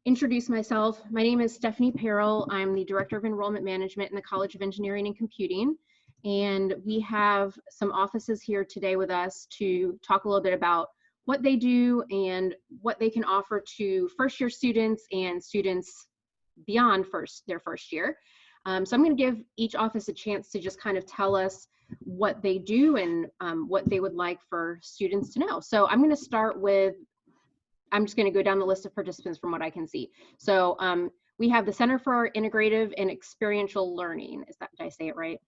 introduce myself. My name is Stephanie Perrell. I'm the Director of Enrollment Management in the College of Engineering and Computing. And we have some offices here today with us to talk a little bit about what they do and what they can offer to first-year students and students beyond their first year. So I'm going to give each office a chance to just kind of tell us what they do and what they would like for students to know. So I'm going to start with, I'm just going to go down the list of participants from what I can see. So we have the Center for Integrative and Experiential Learning. Did I say it right?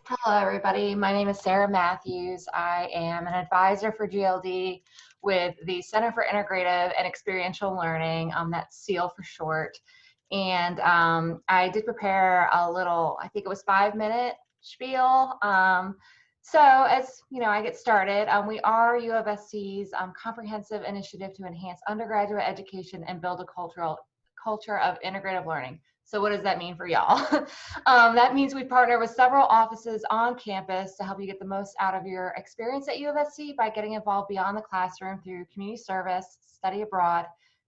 Hello, everybody. My name is Sarah Matthews. I am an advisor for GLD with the Center for Integrative and Experiential Learning. That's SEAL for short. And I did prepare a little, I think it was 5-minute spiel. So as you know, I get started. We are UofSC's comprehensive initiative to enhance undergraduate education and build a culture of integrative learning. So what does that mean for y'all? That means we partner with several offices on campus to help you get the most out of your experience at UofSC by getting involved beyond the classroom through community service, study abroad,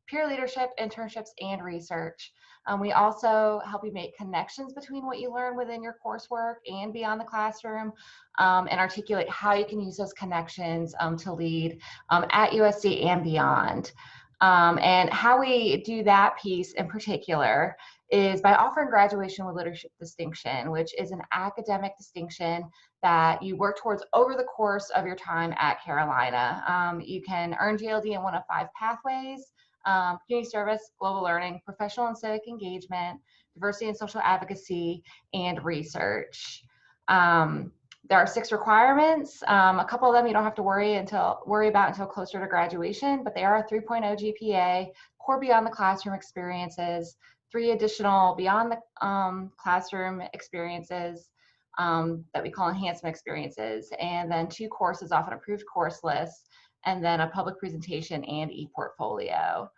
peer leadership, internships, and research. We also help you make connections between what you learn within your coursework and beyond the classroom, and articulate how you can use those connections to lead at USC and beyond. And how we do that piece in particular is by offering graduation with leadership distinction, which is an academic distinction that you work towards over the course of your time at Carolina. You can earn GLD in one of 5 pathways: community service, global learning, professional and civic engagement, diversity and social advocacy, and research. There are 6 requirements. A couple of them you don't have to worry about until closer to graduation, but they are a 3.0 GPA, core beyond the classroom experiences, 3 additional beyond the classroom experiences that we call enhancement experiences, and then 2 courses off an approved course list, and then a public presentation and e-portfolio.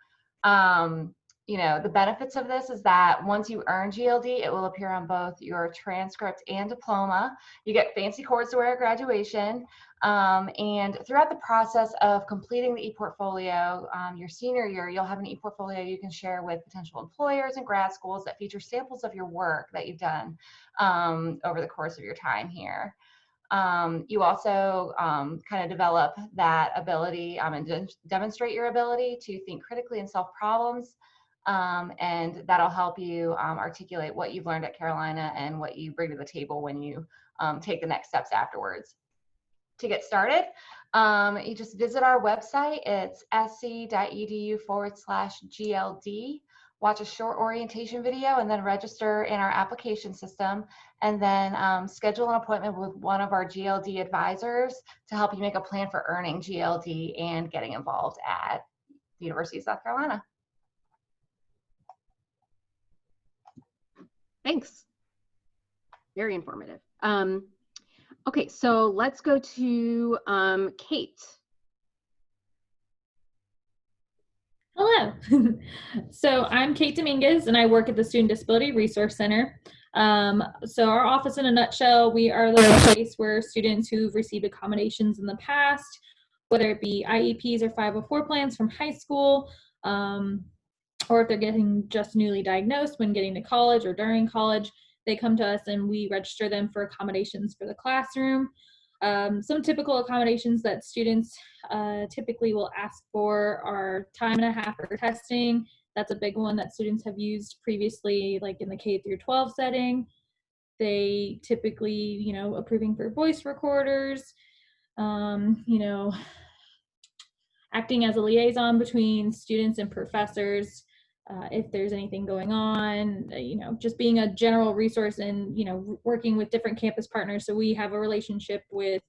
You know, the benefits of this is that once you earn GLD, it will appear on both your transcript and diploma. You get fancy cords to wear at graduation. And throughout the process of completing the e-portfolio, your senior year, you'll have an e-portfolio you can share with potential employers and grad schools that feature samples of your work that you've done over the course of your time here. You also kind of develop that ability and demonstrate your ability to think critically and solve problems. And that'll help you articulate what you've learned at Carolina and what you bring to the table when you take the next steps afterwards. To get started, you just visit our website. It's sc.edu/GLD. Watch a short orientation video and then register in our application system, and then schedule an appointment with one of our GLD advisors to help you make a plan for earning GLD and getting involved at the University of South Carolina. Thanks. Very informative. Okay, so let's go to Kate. Hello. So I'm Kate Dominguez, and I work at the Student Disability Resource Center. So our office, in a nutshell, we are the place where students who've received accommodations in the past, whether it be IEPs or 504 plans from high school, or if they're getting just newly diagnosed when getting to college or during college, they come to us and we register them for accommodations for the classroom. Some typical accommodations that students typically will ask for are time and a half for testing. That's a big one that students have used previously, like in the K through 12 setting. They typically, you know, approving for voice recorders, you know, acting as a liaison between students and professors. If there's anything going on, you know, just being a general resource and, you know, working with different campus partners. So we have a relationship with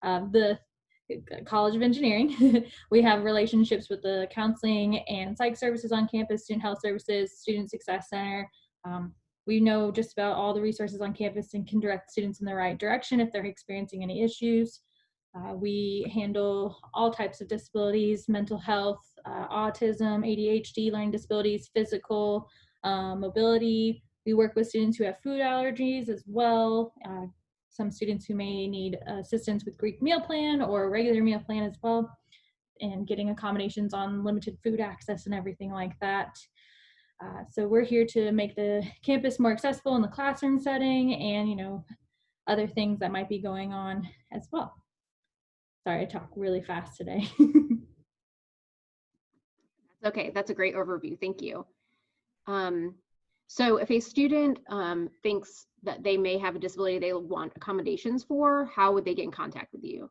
the College of Engineering. We have relationships with the counseling and psych services on campus, student health services, student success center. We know just about all the resources on campus and can direct students in the right direction if they're experiencing any issues. We handle all types of disabilities: mental health, autism, ADHD, learning disabilities, physical, mobility. We work with students who have food allergies as well. Some students who may need assistance with Greek meal plan or a regular meal plan as well. and getting accommodations on limited food access and everything like that. So we're here to make the campus more accessible in the classroom setting and, you know, other things that might be going on as well. Sorry, I talk really fast today. Okay, that's a great overview. Thank you. So if a student thinks that they may have a disability they want accommodations for, how would they get in contact with you?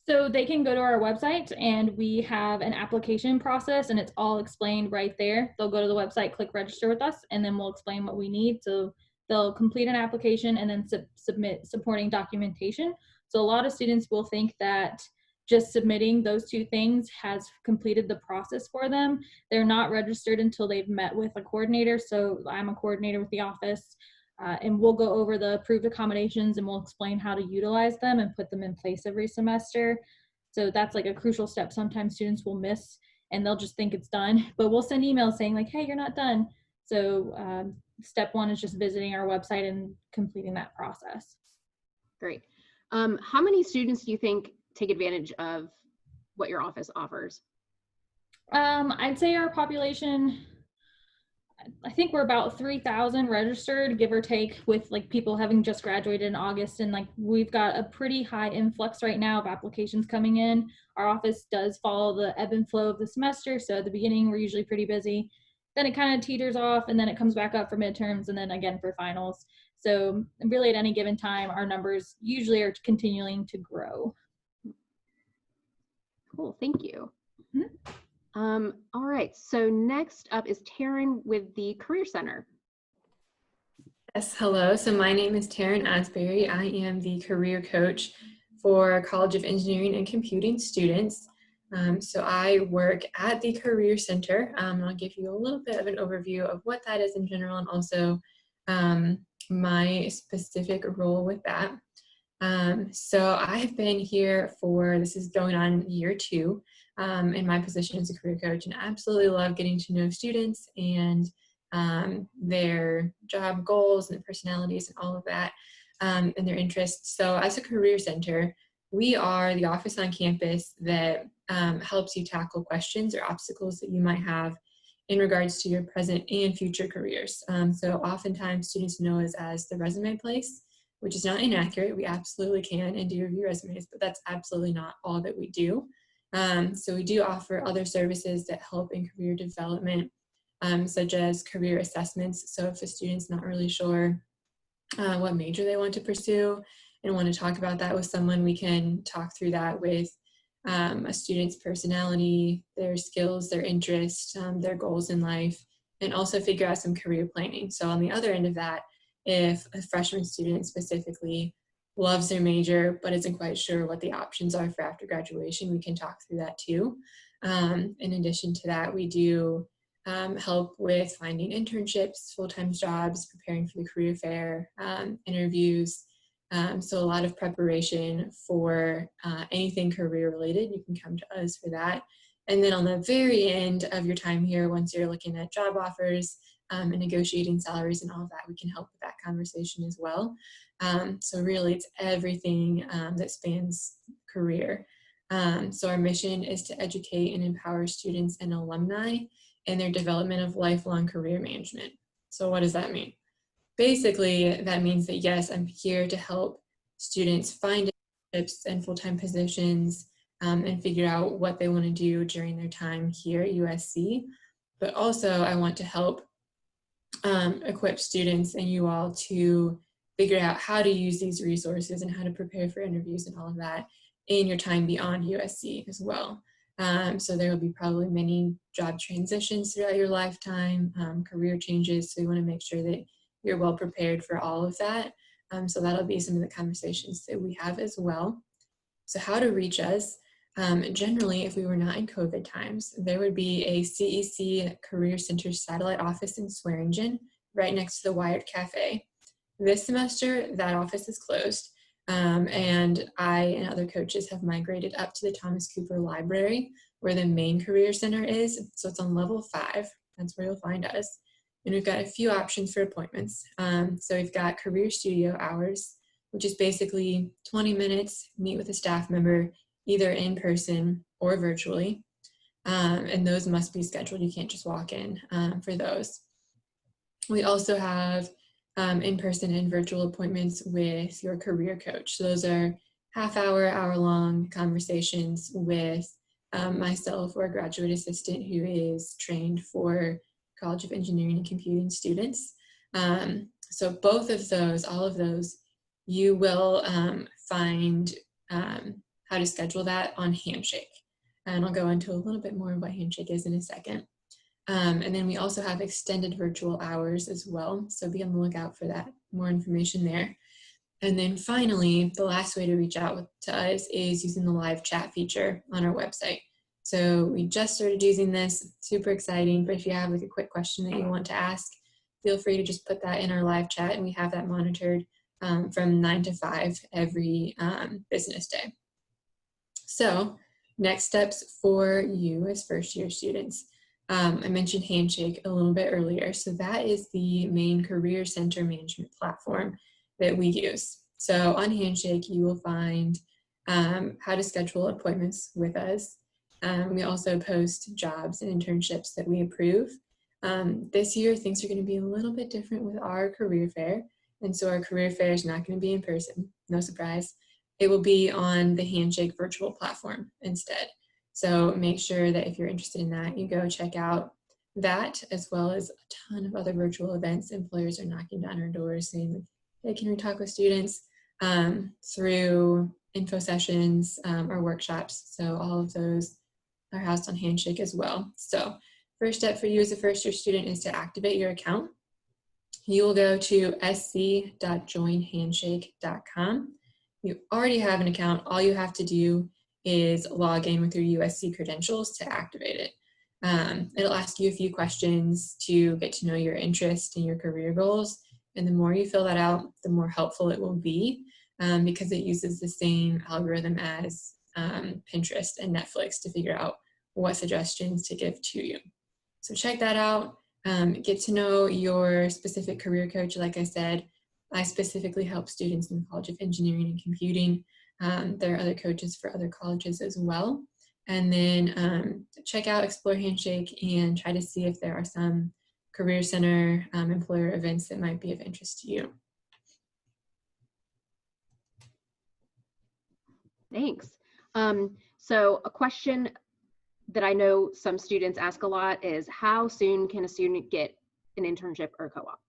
So they can go to our website and we have an application process and it's all explained right there. They'll go to the website, click register with us, and then we'll explain what we need. So they'll complete an application and then submit supporting documentation. So a lot of students will think that just submitting those two things has completed the process for them. They're not registered until they've met with a coordinator. So I'm a coordinator with the office. And we'll go over the approved accommodations and we'll explain how to utilize them and put them in place every semester. So that's like a crucial step sometimes students will miss and they'll just think it's done, but we'll send emails saying like, hey, you're not done. So step one is just visiting our website and completing that process. Great. How many students do you think take advantage of what your office offers? I'd say our population, I think we're about 3,000 registered, give or take, with like people having just graduated in August, and like we've got a pretty high influx right now of applications coming in. Our office does follow the ebb and flow of the semester, so at the beginning we're usually pretty busy, then it kind of teeters off, and then it comes back up for midterms, and then again for finals. So really at any given time, our numbers usually are continuing to grow. Cool, thank you. Mm-hmm. All right, so next up is Taryn with the Career Center. Yes, hello. So my name is Taryn Asbury. I am the career coach for College of Engineering and Computing students. So I work at the Career Center. I'll give you a little bit of an overview of what that is in general and also my specific role with that. So I have been here for, this is going on year 2 in my position as a career coach, and absolutely love getting to know students and their job goals and their personalities and all of that and their interests. So as a career center, we are the office on campus that helps you tackle questions or obstacles that you might have in regards to your present and future careers. So oftentimes students know us as the resume place, which is not inaccurate. We absolutely can and do review resumes, but that's absolutely not all that we do. So we do offer other services that help in career development, such as career assessments. So if a student's not really sure what major they want to pursue and want to talk about that with someone, we can talk through that with a student's personality, their skills, their interests, their goals in life, and also figure out some career planning. So on the other end of that, if a freshman student specifically loves their major but isn't quite sure what the options are for after graduation, we can talk through that too. In addition to that, we do help with finding internships, full-time jobs, preparing for the career fair, interviews. So a lot of preparation for anything career related. You can come to us for that. And then on the very end of your time here, once you're looking at job offers and negotiating salaries and all of that, we can help with that conversation as well. So really it's everything that spans career. So our mission is to educate and empower students and alumni in their development of lifelong career management. So what does that mean? Basically, that means that yes, I'm here to help students find internships and full-time positions and figure out what they want to do during their time here at USC. But also I want to help equip students and you all to figure out how to use these resources and how to prepare for interviews and all of that in your time beyond USC as well. So there will be probably many job transitions throughout your lifetime, career changes. So you want to make sure that you're well prepared for all of that. So that'll be some of the conversations that we have as well. So how to reach us. Generally, if we were not in COVID times, there would be a CEC Career Center satellite office in Swearingen, right next to the Wired Cafe. This semester, that office is closed, and I and other coaches have migrated up to the Thomas Cooper Library, where the main Career Center is. So it's on level 5. That's where you'll find us. And we've got a few options for appointments. So we've got Career Studio hours, which is basically 20 minutes, meet with a staff member, either in person or virtually. And those must be scheduled. You can't just walk in for those. We also have in-person and virtual appointments with your career coach. So those are half-hour, hour-long conversations with myself or a graduate assistant who is trained for College of Engineering and Computing students. So both of those, all of those, you will find how to schedule that on Handshake. And I'll go into a little bit more of what Handshake is in a second. And then we also have extended virtual hours as well. So be on the lookout for that, more information there. And then finally, the last way to reach out to us is using the live chat feature on our website. So we just started using this, super exciting, but if you have like a quick question that you want to ask, feel free to just put that in our live chat, and we have that monitored from 9 to 5 every business day. So next steps for you as first year students. I mentioned Handshake a little bit earlier. So that is the main career center management platform that we use. So on Handshake, you will find how to schedule appointments with us. We also post jobs and internships that we approve. This year, things are going to be a little bit different with our career fair. And so our career fair is not going to be in person, no surprise. It will be on the Handshake virtual platform instead. So make sure that if you're interested in that, you go check out that, as well as a ton of other virtual events. Employers are knocking down our doors saying, hey, can we talk with students through info sessions or workshops. So all of those are housed on Handshake as well. So first step for you as a first year student is to activate your account. You will go to sc.joinhandshake.com. You already have an account. All you have to do is log in with your UofSC credentials to activate it. It'll ask you a few questions to get to know your interest and your career goals. And the more you fill that out, the more helpful it will be because it uses the same algorithm as Pinterest and Netflix to figure out what suggestions to give to you. So check that out. Get to know your specific career coach. Like I said, I specifically help students in the College of Engineering and Computing. There are other coaches for other colleges as well. And then check out Explore Handshake and try to see if there are some Career Center employer events that might be of interest to you. Thanks. So a question that I know some students ask a lot is, how soon can a student get an internship or co-op?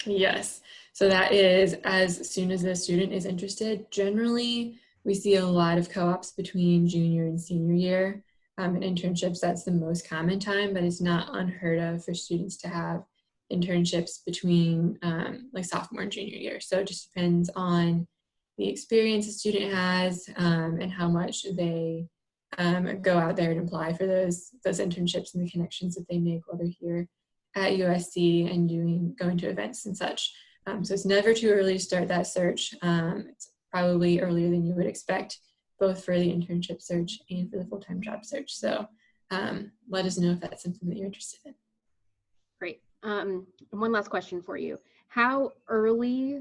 Yes, so that is as soon as the student is interested. Generally, we see a lot of co-ops between junior and senior year. And internships, that's the most common time, but it's not unheard of for students to have internships between like sophomore and junior year. So it just depends on the experience a student has and how much they go out there and apply for those internships and the connections that they make while they're here at UofSC and going to events and such. So it's never too early to start that search. It's probably earlier than you would expect, both for the internship search and for the full-time job search. So let us know if that's something that you're interested in. Great. And one last question for you. How early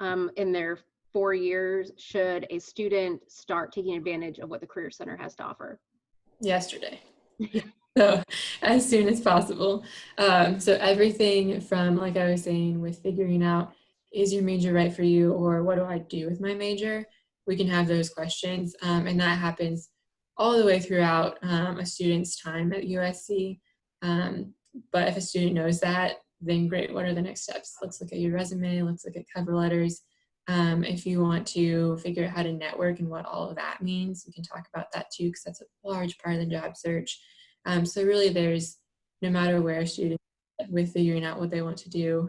in their 4 years should a student start taking advantage of what the Career Center has to offer? Yesterday. So as soon as possible. So everything from, like I was saying, with figuring out, is your major right for you, or what do I do with my major? We can have those questions. And that happens all the way throughout a student's time at UofSC. But if a student knows that, then great, what are the next steps? Let's look at your resume, let's look at cover letters. If you want to figure out how to network and what all of that means, we can talk about that too, because that's a large part of the job search. So really there's, no matter where a student is with figuring out what they want to do,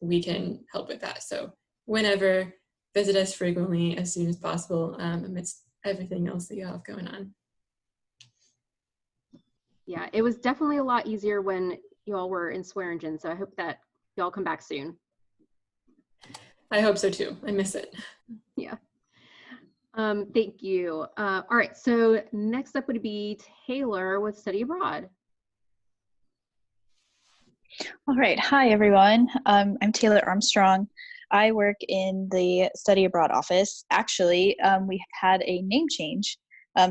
we can help with that. So whenever, visit us frequently, as soon as possible, amidst everything else that you have going on. Yeah, it was definitely a lot easier when y'all were in Swearingen, so I hope that y'all come back soon. I hope so too. I miss it. Yeah. Thank you. All right, so next up would be Taylor with Study Abroad. All right, hi everyone. I'm Taylor Armstrong. I work in the Study Abroad office. Actually, we had a name change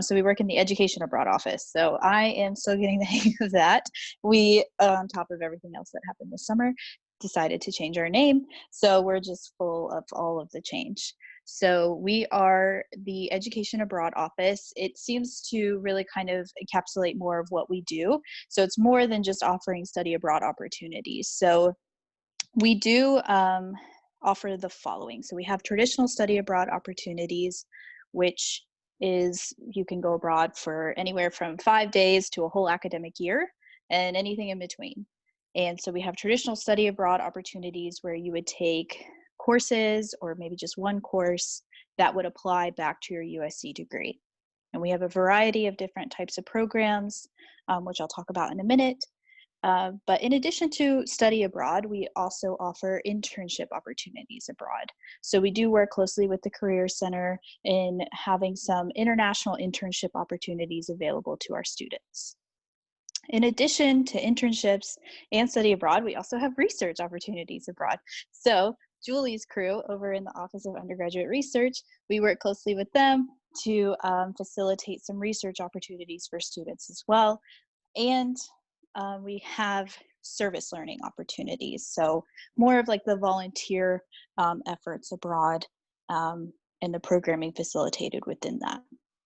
So we work in the Education Abroad office. So I am still getting the hang of that. We, on top of everything else that happened this summer, decided to change our name. So we're just full of all of the change. So we are the Education Abroad office. It seems to really kind of encapsulate more of what we do. So it's more than just offering study abroad opportunities. So we do offer the following. So we have traditional study abroad opportunities, which is you can go abroad for anywhere from 5 days to a whole academic year and anything in between. And so we have traditional study abroad opportunities where you would take courses or maybe just one course that would apply back to your USC degree. And we have a variety of different types of programs, which I'll talk about in a minute. But in addition to study abroad, we also offer internship opportunities abroad. So we do work closely with the Career Center in having some international internship opportunities available to our students. In addition to internships and study abroad, we also have research opportunities abroad. So Julie's crew over in the Office of Undergraduate Research, we work closely with them to facilitate some research opportunities for students as well. And we have service learning opportunities. So more of like the volunteer efforts abroad and the programming facilitated within that.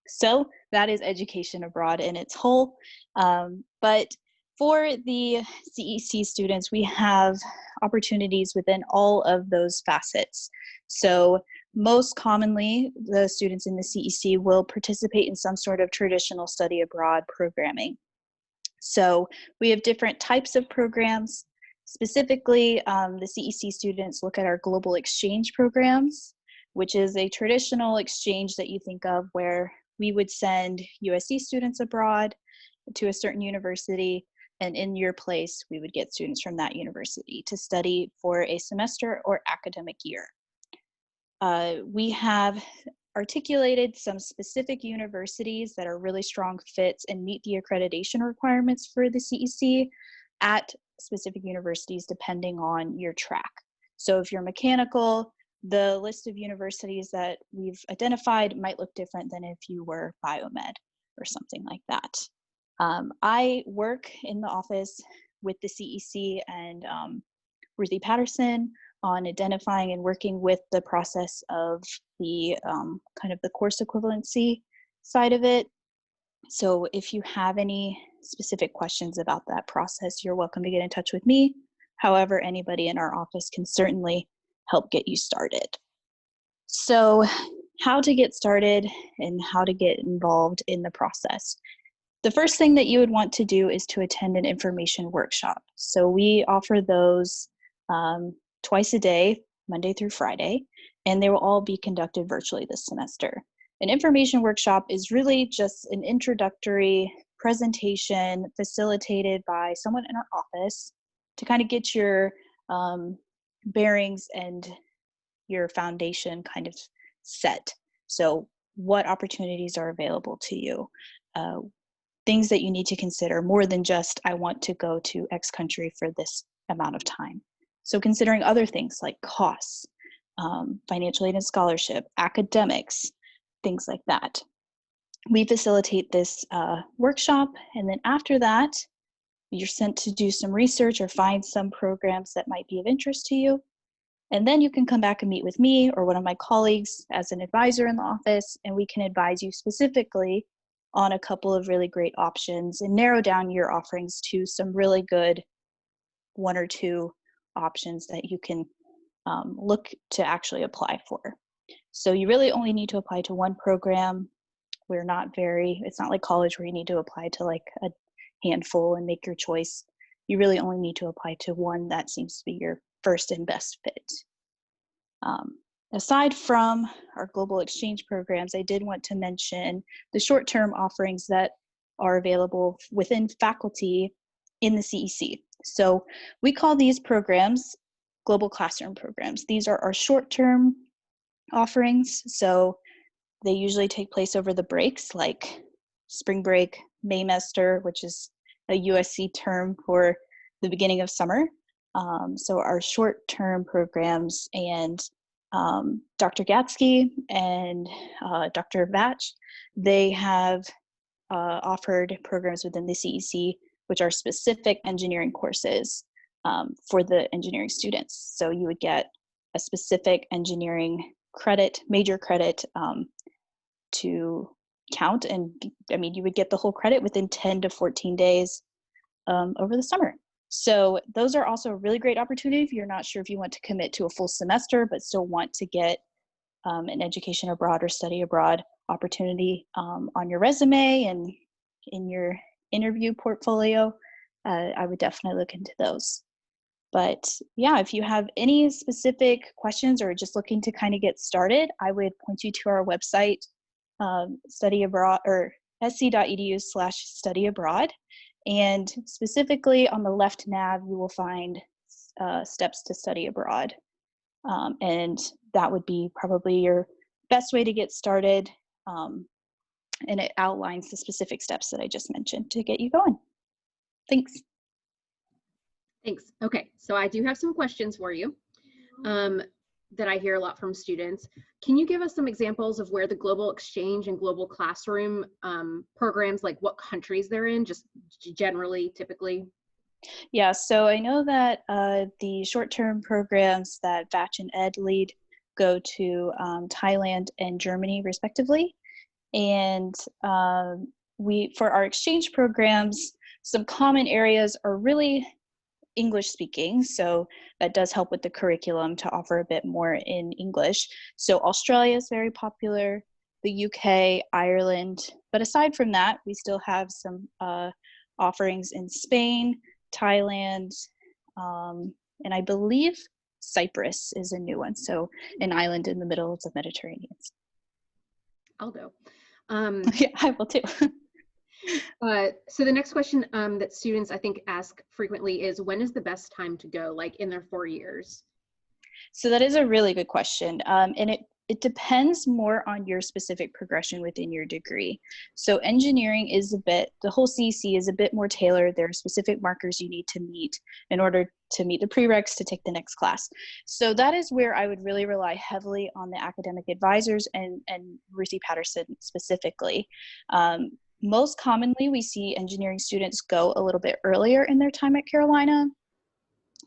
So that is education abroad in its whole. But for the CEC students, we have opportunities within all of those facets. So most commonly, the students in the CEC will participate in some sort of traditional study abroad programming. So we have different types of programs. Specifically, the CEC students look at our global exchange programs, which is a traditional exchange that you think of where we would send USC students abroad to a certain university, and in your place, we would get students from that university to study for a semester or academic year. We have articulated some specific universities that are really strong fits and meet the accreditation requirements for the CEC at specific universities depending on your track. So if you're mechanical, the list of universities that we've identified might look different than if you were biomed or something like that. I work in the office with the CEC and Ruthie Patterson on identifying and working with the process of the kind of the course equivalency side of it. So if you have any specific questions about that process, you're welcome to get in touch with me. However, anybody in our office can certainly help get you started. So how to get started and how to get involved in the process. The first thing that you would want to do is to attend an information workshop. So we offer those twice a day, Monday through Friday, and they will all be conducted virtually this semester. An information workshop is really just an introductory presentation facilitated by someone in our office to kind of get your bearings and your foundation kind of set. So what opportunities are available to you? Things that you need to consider more than just, I want to go to X country for this amount of time. So considering other things like costs, financial aid and scholarship, academics, things like that. We facilitate this workshop, and then after that, you're sent to do some research or find some programs that might be of interest to you. And then you can come back and meet with me or one of my colleagues as an advisor in the office, and we can advise you specifically on a couple of really great options and narrow down your offerings to some really good one or two options that you can look to actually apply for. So you really only need to apply to one program. It's not like college where you need to apply to like a handful and make your choice. You really only need to apply to one that seems to be your first and best fit. Aside from our global exchange programs, I did want to mention the short-term offerings that are available within faculty in the CEC. So we call these programs global classroom programs. These are our short-term offerings. So they usually take place over the breaks like spring break, Maymester, which is a USC term for the beginning of summer. So our short-term programs, and Dr. Gatsky and Dr. Batch, they have offered programs within the CEC, which are specific engineering courses for the engineering students. So you would get a specific engineering credit, major credit to count. And I mean, you would get the whole credit within 10 to 14 days over the summer. So those are also a really great opportunity if you're not sure if you want to commit to a full semester, but still want to get an education abroad or study abroad opportunity on your resume and in your interview portfolio. I would definitely look into those. But yeah, if you have any specific questions or just looking to kind of get started, I would point you to our website, study abroad or sc.edu/study abroad. And specifically on the left nav, you will find steps to study abroad. And that would be probably your best way to get started. And it outlines the specific steps that I just mentioned to get you going. Thanks. Thanks. Okay, so I do have some questions for you that I hear a lot from students. Can you give us some examples of where the global exchange and global classroom programs, like what countries they're in, just generally, typically? Yeah, so I know that the short-term programs that Batch and Ed lead go to Thailand and Germany, respectively. And for our exchange programs, some common areas are really English speaking. So that does help with the curriculum to offer a bit more in English. So Australia is very popular, the UK, Ireland. But aside from that, we still have some offerings in Spain, Thailand, and I believe Cyprus is a new one. So an island in the middle of the Mediterranean. I'll go. Yeah, I will too. So the next question that students I think ask frequently is, when is the best time to go, like in their 4 years? So that is a really good question. And it depends more on your specific progression within your degree. So engineering is the whole CEC is a bit more tailored. There are specific markers you need to meet in order to meet the prereqs to take the next class. So that is where I would really rely heavily on the academic advisors and Ruthie Patterson specifically. Most commonly, we see engineering students go a little bit earlier in their time at Carolina.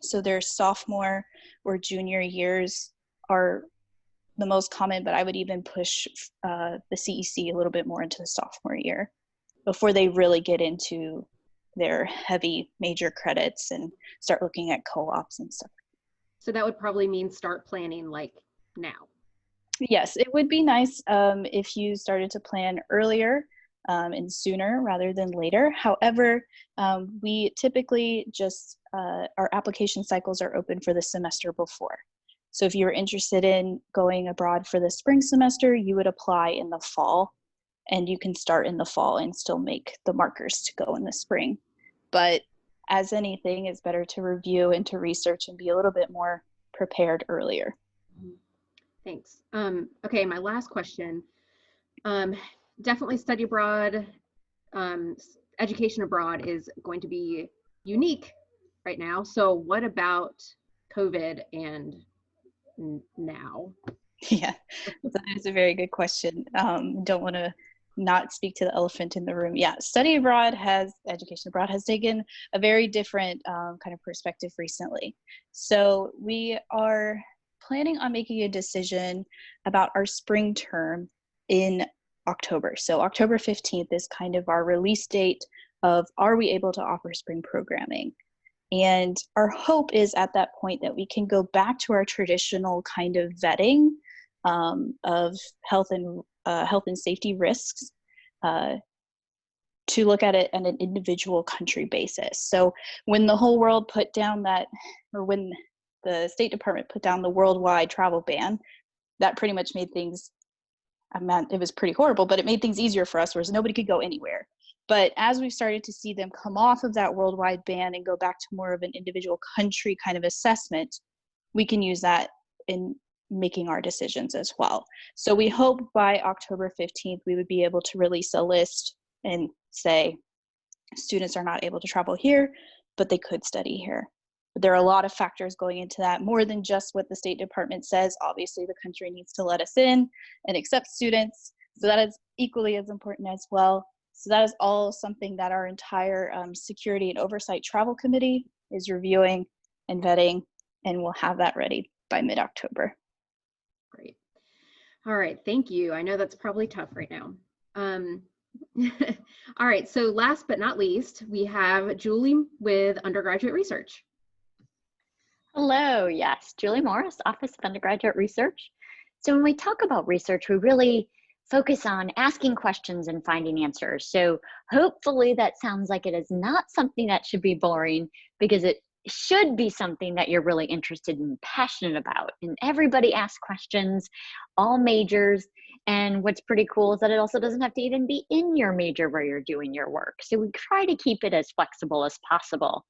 So their sophomore or junior years are the most common, but I would even push the CEC a little bit more into the sophomore year before they really get into their heavy major credits and start looking at co-ops and stuff. So that would probably mean start planning like now. Yes, it would be nice if you started to plan earlier and sooner rather than later. However, we typically just, our application cycles are open for the semester before. So if you're interested in going abroad for the spring semester, you would apply in the fall, and you can start in the fall and still make the markers to go in the spring. But as anything, it's better to review and to research and be a little bit more prepared earlier. Thanks. Okay, my last question. Definitely study abroad, education abroad is going to be unique right now. So what about COVID and now? Yeah, that is a very good question. Don't want to not speak to the elephant in the room. Yeah, education abroad has taken a very different kind of perspective recently. So we are planning on making a decision about our spring term in October. So October 15th is kind of our release date of, are we able to offer spring programming? And our hope is at that point that we can go back to our traditional kind of vetting of health and safety risks to look at it on an individual country basis. So when the whole world put down when the State Department put down the worldwide travel ban, that pretty much made things, it was pretty horrible, but it made things easier for us, whereas nobody could go anywhere. But as we've started to see them come off of that worldwide ban and go back to more of an individual country kind of assessment, we can use that in making our decisions as well. So we hope by October 15th, we would be able to release a list and say, students are not able to travel here, but they could study here. But there are a lot of factors going into that, more than just what the State Department says. Obviously, the country needs to let us in and accept students. So that is equally as important as well. So that is all something that our entire Security and Oversight Travel Committee is reviewing and vetting, and we'll have that ready by mid-October. Great. All right, thank you. I know that's probably tough right now. All right, so last but not least, we have Julie with Undergraduate Research. Hello, yes, Julie Morris, Office of Undergraduate Research. So when we talk about research, we really focus on asking questions and finding answers. So hopefully that sounds like it is not something that should be boring, because it should be something that you're really interested and passionate about. And everybody asks questions, all majors. And what's pretty cool is that it also doesn't have to even be in your major where you're doing your work. So we try to keep it as flexible as possible.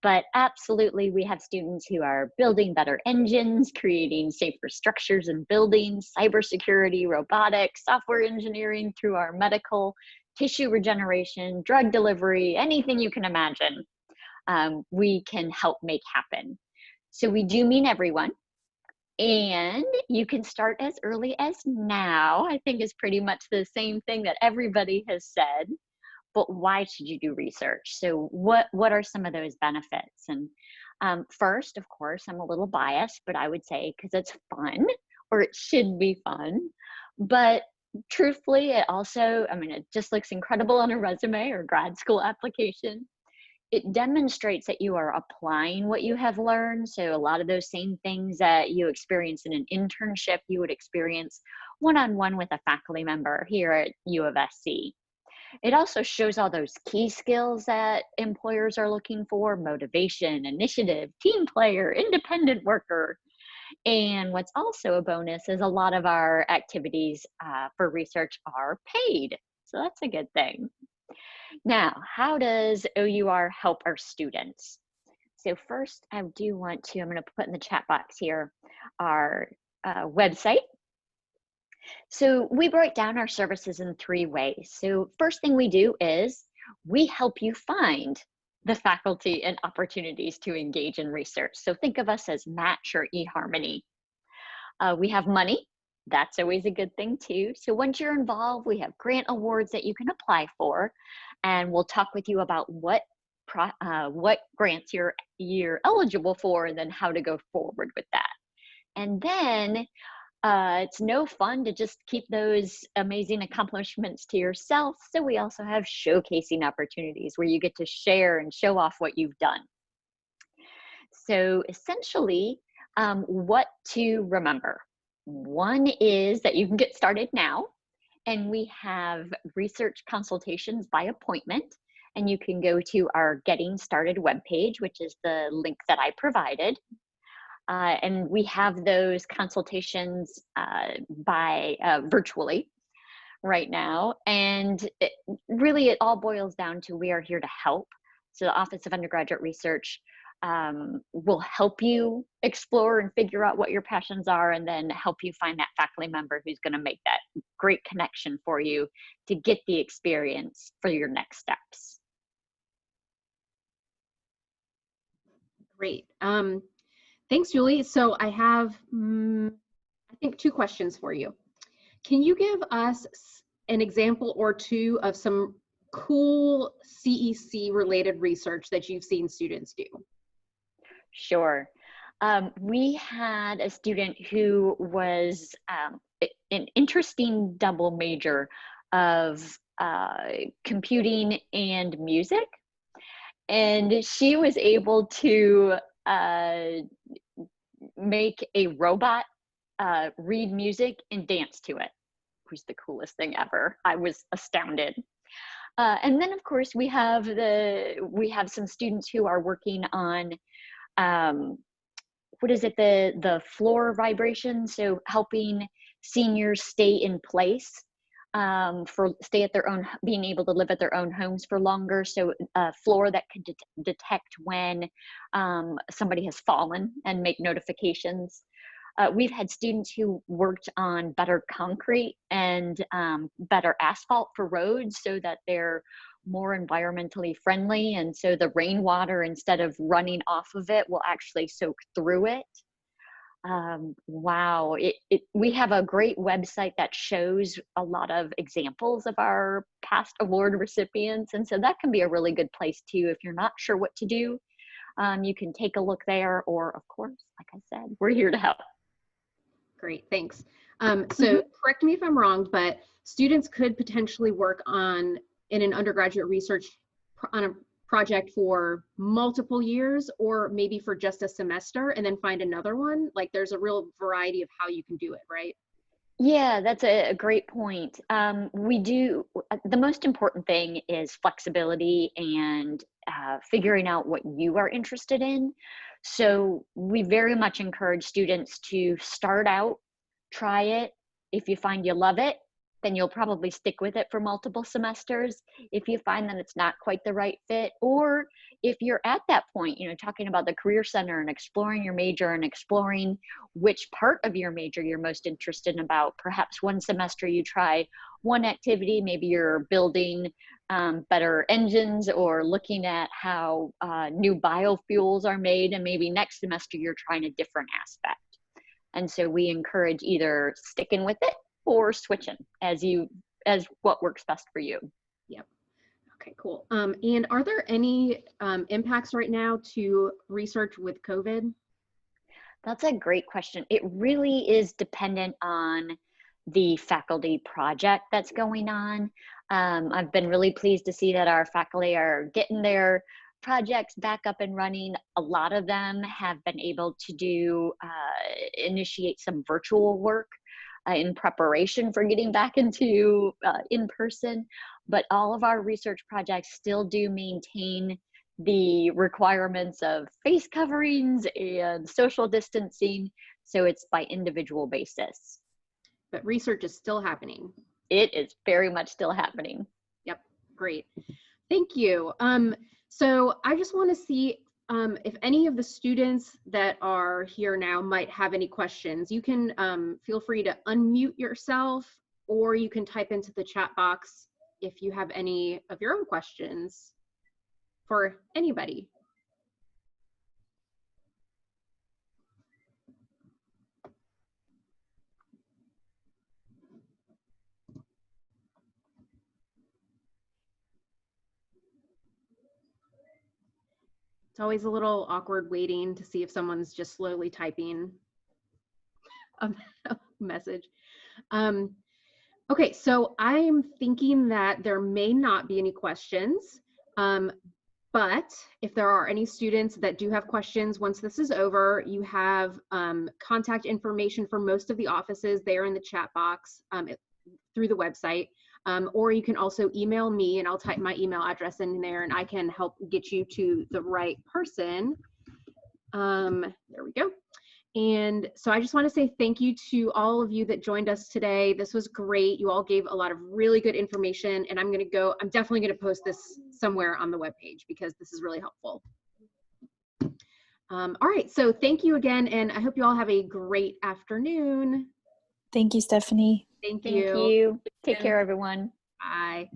But absolutely, we have students who are building better engines, creating safer structures and buildings, cybersecurity, robotics, software engineering, through our medical, tissue regeneration, drug delivery, anything you can imagine, we can help make happen. So we do mean everyone. And you can start as early as now. I think is pretty much the same thing that everybody has said. But why should you do research? So what are some of those benefits? And first, of course, I'm a little biased, but I would say because it's fun, or it should be fun. But truthfully, it also, I mean, it just looks incredible on a resume or grad school application. It demonstrates that you are applying what you have learned. So a lot of those same things that you experience in an internship, you would experience one-on-one with a faculty member here at UofSC. It also shows all those key skills that employers are looking for: motivation, initiative, team player, independent worker. And what's also a bonus is a lot of our activities for research are paid. So that's a good thing. Now, how does OUR help our students? So first, I do want to, I'm going to put in the chat box here our website. So we break down our services in 3 ways. So first thing we do is we help you find the faculty and opportunities to engage in research. So think of us as Match or eHarmony. We have money. That's always a good thing too. So once you're involved, we have grant awards that you can apply for, and we'll talk with you about what grants you're eligible for, and then how to go forward with that. And then it's no fun to just keep those amazing accomplishments to yourself. So we also have showcasing opportunities where you get to share and show off what you've done. So essentially, what to remember. One is that you can get started now, and we have research consultations by appointment, and you can go to our Getting Started webpage, which is the link that I provided. And we have those consultations virtually right now. And it all boils down to, we are here to help. So the Office of Undergraduate Research will help you explore and figure out what your passions are, and then help you find that faculty member who's going to make that great connection for you to get the experience for your next steps. Great. Thanks, Julie. So I have, I think, 2 questions for you. Can you give us an example or 2 of some cool CEC related research that you've seen students do? Sure. We had a student who was an interesting double major of computing and music. And she was able to make a robot read music and dance to it. It was the coolest thing ever. I was astounded. And then, of course, we have some students who are working on the floor vibration. So helping seniors stay in place, being able to live at their own homes for longer. So a floor that could detect when somebody has fallen and make notifications. We've had students who worked on better concrete and better asphalt for roads, so that they're more environmentally friendly. And so the rainwater, instead of running off of it, will actually soak through it. Wow, we have a great website that shows a lot of examples of our past award recipients. And so that can be a really good place too. If you're not sure what to do, you can take a look there, or of course, like I said, we're here to help. Great, thanks. So correct me if I'm wrong, but students could potentially work in an undergraduate research on a project for multiple years, or maybe for just a semester and then find another one. Like there's a real variety of how you can do it, right? Yeah, that's a great point. The most important thing is flexibility and figuring out what you are interested in. So we very much encourage students to start out, try it. If you find you love it, then you'll probably stick with it for multiple semesters. If you find that it's not quite the right fit, or if you're at that point, talking about the Career Center and exploring your major and exploring which part of your major you're most interested in about, perhaps one semester you try one activity, maybe you're building better engines or looking at how new biofuels are made, and maybe next semester you're trying a different aspect. And so we encourage either sticking with it or switching as what works best for you. Yep. Okay, cool. And are there any impacts right now to research with COVID? That's a great question. It really is dependent on the faculty project that's going on. I've been really pleased to see that our faculty are getting their projects back up and running. A lot of them have been able to initiate some virtual work in preparation for getting back into in-person, but all of our research projects still do maintain the requirements of face coverings and social distancing, so it's by individual basis. But research is still happening. It is very much still happening. Yep, great. Thank you. So I just want to see if any of the students that are here now might have any questions. You can feel free to unmute yourself, or you can type into the chat box if you have any of your own questions for anybody. It's always a little awkward waiting to see if someone's just slowly typing a message. Okay, so I'm thinking that there may not be any questions, but if there are any students that do have questions, once this is over, you have contact information for most of the offices there in the chat box through the website. Or you can also email me, and I'll type my email address in there and I can help get you to the right person. There we go. And so I just want to say thank you to all of you that joined us today. This was great. You all gave a lot of really good information, and I'm definitely going to post this somewhere on the webpage because this is really helpful. All right, so thank you again, and I hope you all have a great afternoon. Thank you, Stephanie. Thank Thank you. you. Take care, everyone. Bye.